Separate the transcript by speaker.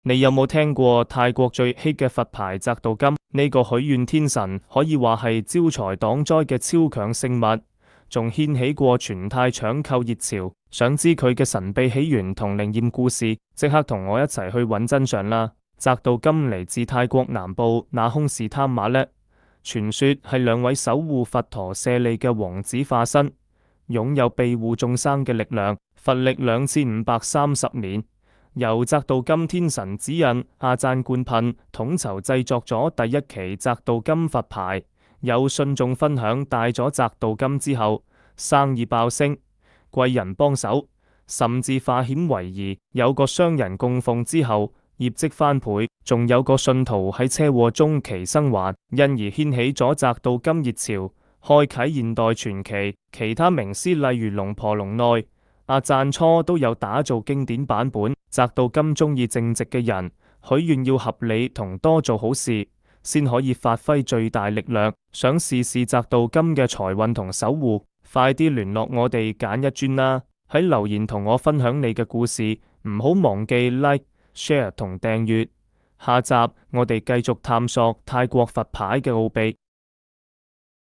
Speaker 1: 你有冇聽過泰國最 hit 嘅佛牌翟道金？呢個許願天神可以話係招財擋災嘅超強聖物，仲掀起過全泰搶購熱潮。想知佢嘅神秘起源同靈驗故事，即刻同我一齊去揾真相啦！翟道金嚟自泰國南部那空士貪馬叻，傳說係兩位守護佛陀舍利嘅王子化身，擁有庇護眾生嘅力量。佛曆2530年，由翟道金天神指引阿贊冠噴統籌製作咗第一期翟道金佛牌。有信眾分享戴咗翟道金之後，生意爆升，貴人幫手，甚至化險為夷。有個商人供奉之後，業績翻倍，仲有個信徒喺車禍中期生還，因而掀起咗翟道金熱潮，開啟現代傳奇。其他名師例如龍婆龍內、阿贊初都有打造經典版本。翟道金中意正直嘅人，許願要合理同多做好事，先可以發揮最大力量。想試試翟道金嘅財運同守護，快啲聯絡我哋簡一專啦！喺留言同我分享你嘅故事，唔好忘記 like、share 同訂閱。下集我哋繼續探索泰國佛牌嘅奧秘。